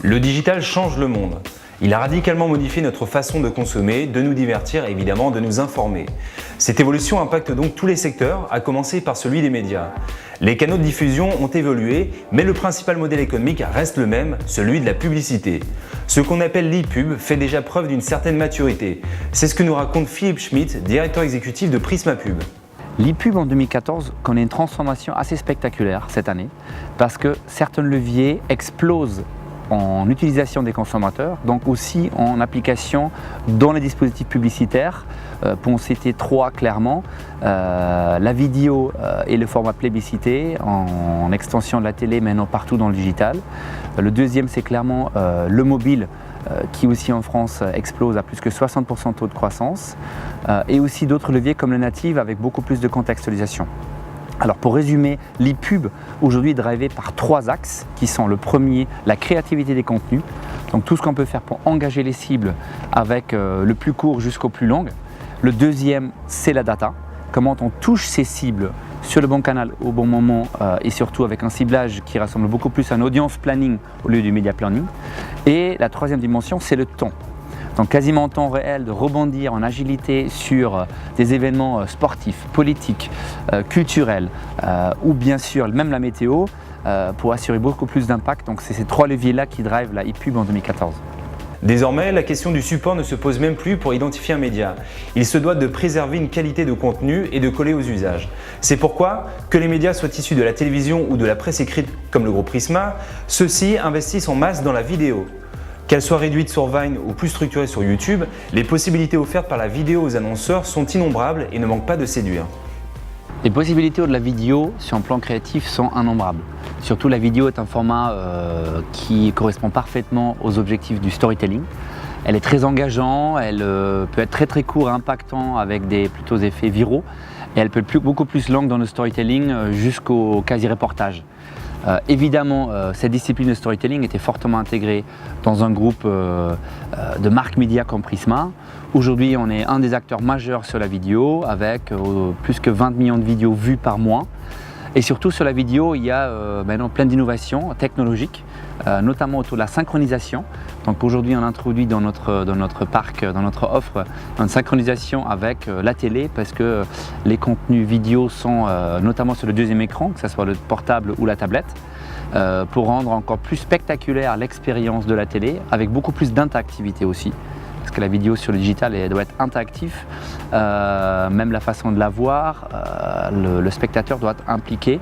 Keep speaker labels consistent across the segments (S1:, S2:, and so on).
S1: Le digital change le monde. Il a radicalement modifié notre façon de consommer, de nous divertir et évidemment de nous informer. Cette évolution impacte donc tous les secteurs, à commencer par celui des médias. Les canaux de diffusion ont évolué, mais le principal modèle économique reste le même, celui de la publicité. Ce qu'on appelle l'e-pub fait déjà preuve d'une certaine maturité. C'est ce que nous raconte Philippe Schmitt, directeur exécutif de Prisma Pub.
S2: L'e-pub en 2014 connaît une transformation assez spectaculaire cette année parce que certains leviers explosent en utilisation des consommateurs, donc aussi en application dans les dispositifs publicitaires. Pour en citer trois clairement, la vidéo et le format plébiscité en extension de la télé maintenant partout dans le digital. Le deuxième c'est clairement le mobile qui aussi en France explose à plus que 60% de taux de croissance et aussi d'autres leviers comme le native avec beaucoup plus de contextualisation. Alors pour résumer, l'e-pub aujourd'hui est drivé par trois axes qui sont le premier, la créativité des contenus, donc tout ce qu'on peut faire pour engager les cibles avec le plus court jusqu'au plus long. Le deuxième, c'est la data, comment on touche ces cibles sur le bon canal au bon moment et surtout avec un ciblage qui rassemble beaucoup plus un audience planning au lieu du media planning. Et la troisième dimension, c'est le temps. Donc quasiment en temps réel de rebondir en agilité sur des événements sportifs, politiques, culturels ou bien sûr même la météo pour assurer beaucoup plus d'impact. Donc c'est ces trois leviers-là qui drivent la e-pub en 2014.
S1: Désormais, la question du support ne se pose même plus pour identifier un média. Il se doit de préserver une qualité de contenu et de coller aux usages. C'est pourquoi, que les médias soient issus de la télévision ou de la presse écrite comme le groupe Prisma, ceux-ci investissent en masse dans la vidéo. Qu'elle soit réduite sur Vine ou plus structurée sur YouTube, les possibilités offertes par la vidéo aux annonceurs sont innombrables et ne manquent pas de séduire.
S2: Les possibilités de la vidéo sur un plan créatif sont innombrables. Surtout la vidéo est un format qui correspond parfaitement aux objectifs du storytelling. Elle est très engageante, elle peut être très court et impactant avec des plutôt effets viraux et elle peut être beaucoup plus longue dans le storytelling jusqu'au quasi-reportage. Évidemment, cette discipline de storytelling était fortement intégrée dans un groupe de marques médias comme Prisma. Aujourd'hui, on est un des acteurs majeurs sur la vidéo avec plus que 20 millions de vidéos vues par mois. Et surtout sur la vidéo, il y a maintenant plein d'innovations technologiques, notamment autour de la synchronisation. Donc aujourd'hui, on introduit dans notre parc, dans notre offre, une synchronisation avec la télé parce que les contenus vidéo sont notamment sur le deuxième écran, que ce soit le portable ou la tablette, pour rendre encore plus spectaculaire l'expérience de la télé avec beaucoup plus d'interactivité aussi. Parce que la vidéo sur le digital elle doit être interactive, même la façon de la voir, le spectateur doit être impliqué.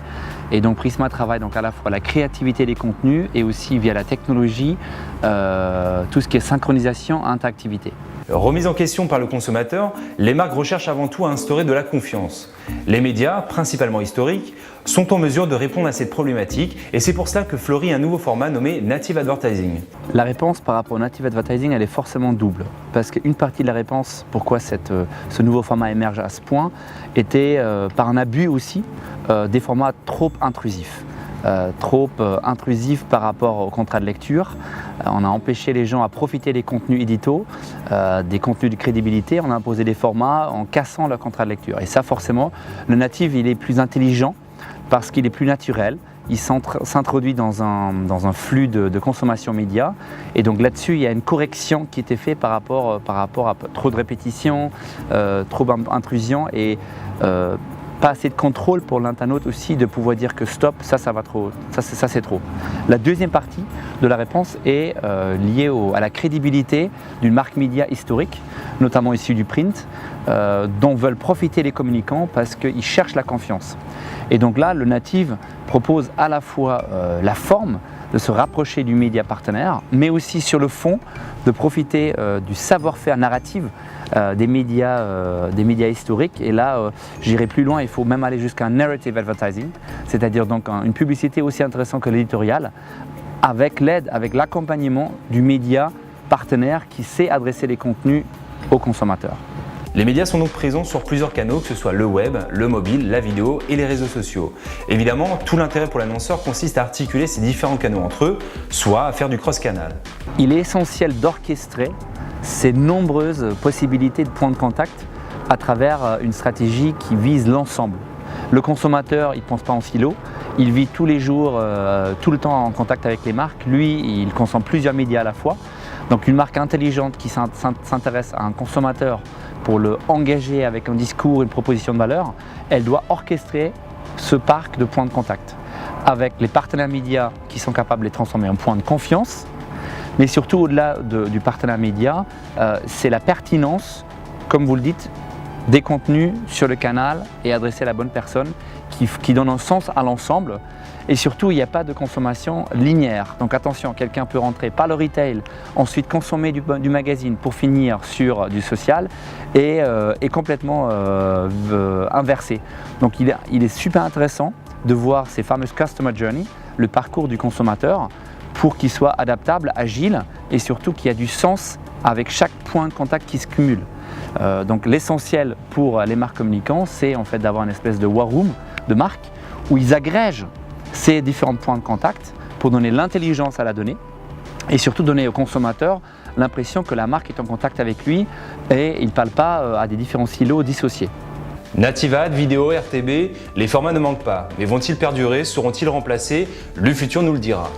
S2: Et donc Prisma travaille donc à la fois la créativité des contenus et aussi via la technologie, tout ce qui est synchronisation, interactivité.
S1: Remise en question par le consommateur, les marques recherchent avant tout à instaurer de la confiance. Les médias, principalement historiques, sont en mesure de répondre à cette problématique et c'est pour cela que fleurit un nouveau format nommé Native Advertising.
S2: La réponse par rapport au Native Advertising, elle est forcément double. Parce qu'une partie de la réponse, pourquoi ce nouveau format émerge à ce point, était par un abus aussi des formats trop intrusifs. Trop intrusif par rapport au contrat de lecture. On a empêché les gens à profiter des contenus éditos, des contenus de crédibilité. On a imposé des formats en cassant leur contrat de lecture. Et ça, forcément, le native, il est plus intelligent parce qu'il est plus naturel. Il s'introduit dans un flux de consommation média. Et donc là-dessus, il y a une correction qui était faite par rapport à trop de répétitions, trop d'intrusion et pas assez de contrôle pour l'internaute aussi de pouvoir dire que stop, ça va trop, ça c'est trop. La deuxième partie de la réponse est liée à la crédibilité d'une marque média historique, notamment issue du print, dont veulent profiter les communicants parce qu'ils cherchent la confiance. Et donc là, le native propose à la fois la forme de se rapprocher du média partenaire, mais aussi sur le fond de profiter du savoir-faire narratif des médias historiques. Et là, j'irai plus loin, il faut même aller jusqu'à un narrative advertising, c'est-à-dire donc une publicité aussi intéressante que l'éditorial, avec l'aide, avec l'accompagnement du média partenaire qui sait adresser les contenus aux consommateurs.
S1: Les médias sont donc présents sur plusieurs canaux, que ce soit le web, le mobile, la vidéo et les réseaux sociaux. Évidemment, tout l'intérêt pour l'annonceur consiste à articuler ces différents canaux entre eux, soit à faire du cross-canal.
S2: Il est essentiel d'orchestrer ces nombreuses possibilités de points de contact à travers une stratégie qui vise l'ensemble. Le consommateur, il ne pense pas en silo, Il vit tous les jours, tout le temps en contact avec les marques. Lui, il consomme plusieurs médias à la fois. Donc une marque intelligente qui s'intéresse à un consommateur pour le engager avec un discours, une proposition de valeur, elle doit orchestrer ce parc de points de contact avec les partenaires médias qui sont capables de les transformer en points de confiance. Mais surtout, au-delà du partenaire média, c'est la pertinence, comme vous le dites, des contenus sur le canal et adressés à la bonne personne qui donne un sens à l'ensemble. Et surtout, il n'y a pas de consommation linéaire. Donc attention, quelqu'un peut rentrer par le retail, ensuite consommer du magazine pour finir sur du social et complètement inversé. Donc il est super intéressant de voir ces fameuses Customer Journey, le parcours du consommateur, pour qu'il soit adaptable, agile et surtout qu'il y a du sens avec chaque point de contact qui se cumule. Donc l'essentiel pour les marques communicants, c'est en fait d'avoir une espèce de war room de marques où ils agrègent ces différents points de contact pour donner l'intelligence à la donnée et surtout donner au consommateur l'impression que la marque est en contact avec lui et il ne parle pas à des différents silos dissociés.
S1: Native Ad, vidéo, RTB, les formats ne manquent pas. Mais vont-ils perdurer? Seront-ils remplacés? Le futur nous le dira.